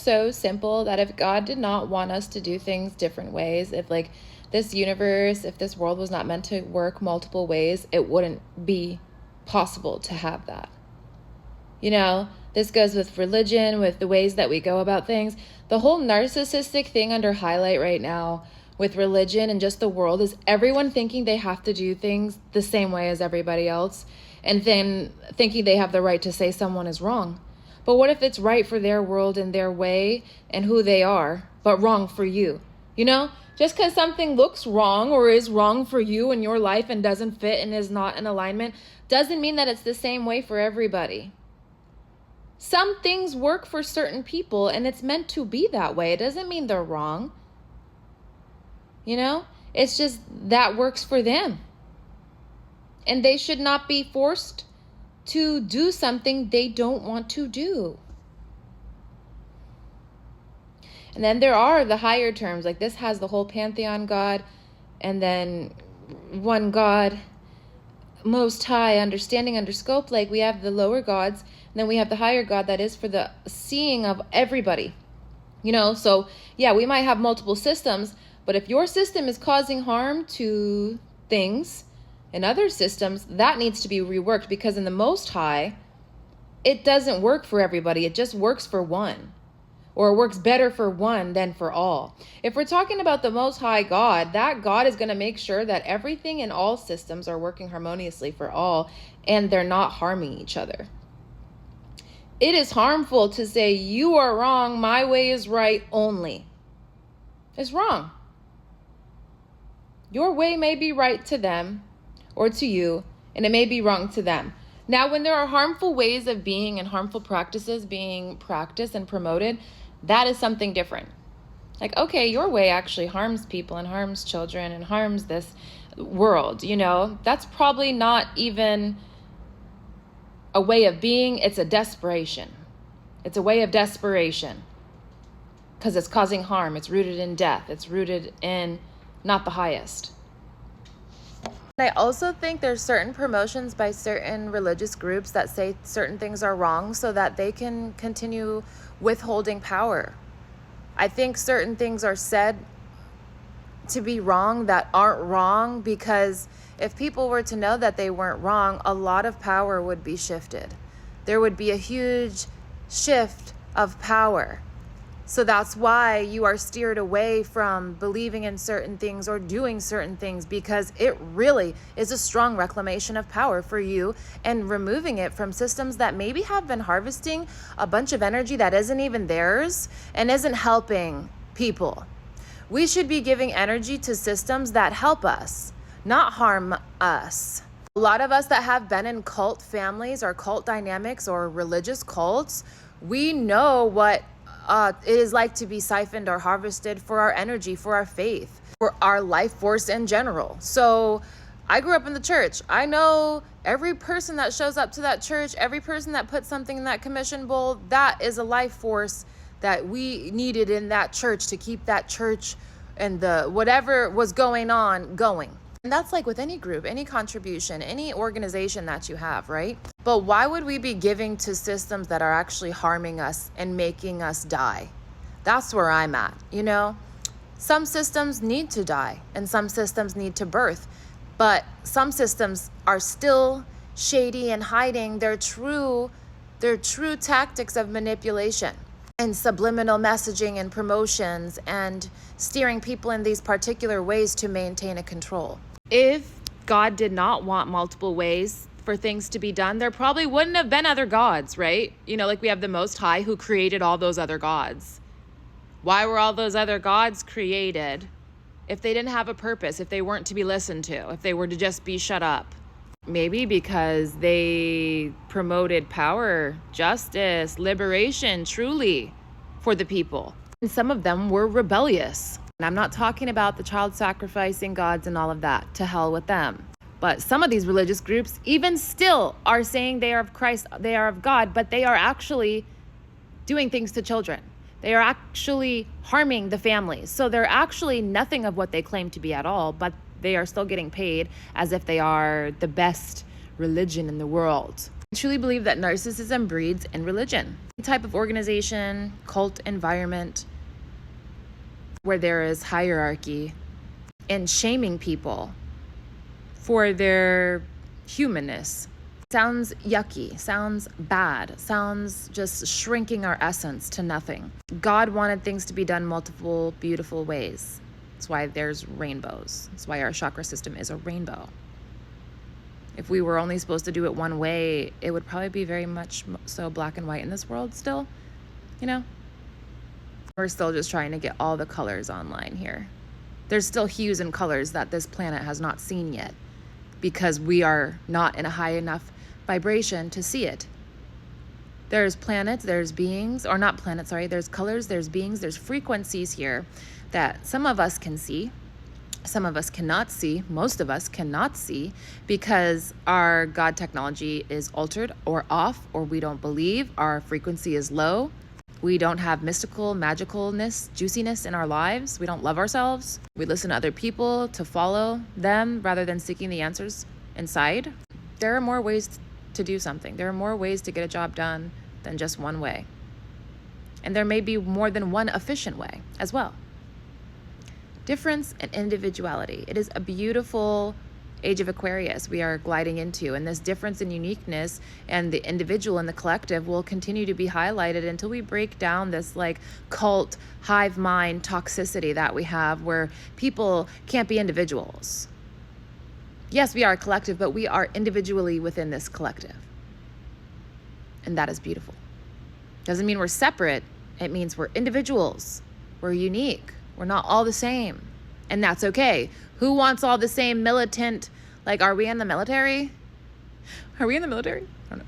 so simple that if God did not want us to do things different ways, if like this universe, if this world was not meant to work multiple ways, it wouldn't be possible to have that. You know, this goes with religion, with the ways that we go about things. The whole narcissistic thing under highlight right now with religion and just the world is everyone thinking they have to do things the same way as everybody else, and then thinking they have the right to say someone is wrong. But what if it's right for their world and their way and who they are, but wrong for you? You know, just because something looks wrong or is wrong for you in your life and doesn't fit and is not in alignment doesn't mean that it's the same way for everybody. Some things work for certain people and it's meant to be that way. It doesn't mean they're wrong. You know, it's just that works for them. And they should not be forced to do something they don't want to do. And then there are the higher terms, like this has the whole pantheon God, and then one God, most high, understanding under scope. Like we have the lower gods, and then we have the higher God that is for the seeing of everybody. You know, so yeah, we might have multiple systems, but if your system is causing harm to things in other systems, that needs to be reworked, because in the most high, it doesn't work for everybody. It just works for one. Or it works better for one than for all. If we're talking about the Most High God, that God is going to make sure that everything in all systems are working harmoniously for all, and they're not harming each other. It is harmful to say, you are wrong, my way is right only. It's wrong. Your way may be right to them or to you, and it may be wrong to them. Now, when there are harmful ways of being and harmful practices being practiced and promoted, that is something different. Like, okay, your way actually harms people and harms children and harms this world, you know, that's probably not even a way of being. It's a desperation. It's a way of desperation because it's causing harm. It's rooted in death. It's rooted in not the highest. I also think there's certain promotions by certain religious groups that say certain things are wrong so that they can continue withholding power. I think certain things are said to be wrong that aren't wrong, because if people were to know that they weren't wrong, a lot of power would be shifted. There would be a huge shift of power. So that's why you are steered away from believing in certain things or doing certain things, because it really is a strong reclamation of power for you and removing it from systems that maybe have been harvesting a bunch of energy that isn't even theirs and isn't helping people. We should be giving energy to systems that help us, not harm us. A lot of us that have been in cult families or cult dynamics or religious cults, we know what it is like to be siphoned or harvested for our energy, for our faith, for our life force in general. So I grew up in the church. I know every person that shows up to that church, every person that puts something in that commission bowl, that is a life force that we needed in that church to keep that church and the whatever was going on going. And that's like with any group, any contribution, any organization that you have, right? But why would we be giving to systems that are actually harming us and making us die? That's where I'm at, you know? Some systems need to die and some systems need to birth, but some systems are still shady and hiding their true tactics of manipulation and subliminal messaging and promotions and steering people in these particular ways to maintain a control. If God did not want multiple ways for things to be done, there probably wouldn't have been other gods, right? You know, like we have the Most High who created all those other gods. Why were all those other gods created if they didn't have a purpose, if they weren't to be listened to, if they were to just be shut up? Maybe because they promoted power, justice, liberation, truly for the people. And some of them were rebellious. And I'm not talking about the child sacrificing gods and all of that. To hell with them. But some of these religious groups even still are saying they are of Christ, they are of God, but they are actually doing things to children. They are actually harming the families. So they're actually nothing of what they claim to be at all, but they are still getting paid as if they are the best religion in the world. I truly believe that narcissism breeds in religion. Any type of organization, cult environment where there is hierarchy and shaming people for their humanness sounds yucky, sounds bad, sounds just shrinking our essence to nothing. God wanted things to be done multiple beautiful ways. That's why there's rainbows. That's why our chakra system is a rainbow. If we were only supposed to do it one way, it would probably be very much so black and white in this world still, you know? We're still just trying to get all the colors online here. There's still hues and colors that this planet has not seen yet because we are not in a high enough vibration to see it. There's planets, there's beings, or not planets, sorry, there's colors, there's beings, there's frequencies here that some of us can see, some of us cannot see, most of us cannot see because our God technology is altered or off, or we don't believe, our frequency is low. We don't have mystical, magicalness, juiciness in our lives. We don't love ourselves. We listen to other people to follow them rather than seeking the answers inside. There are more ways to do something. There are more ways to get a job done than just one way. And there may be more than one efficient way as well. Difference and individuality. It is a beautiful age of Aquarius we are gliding into, and this difference and uniqueness and the individual and the collective will continue to be highlighted until we break down this like cult hive mind toxicity that we have where people can't be individuals. Yes, we are a collective, but we are individually within this collective. And that is beautiful. Doesn't mean we're separate. It means we're individuals. We're unique. We're not all the same. And that's okay. Who wants all the same militant, like, are we in the military? Are we in the military? I don't know.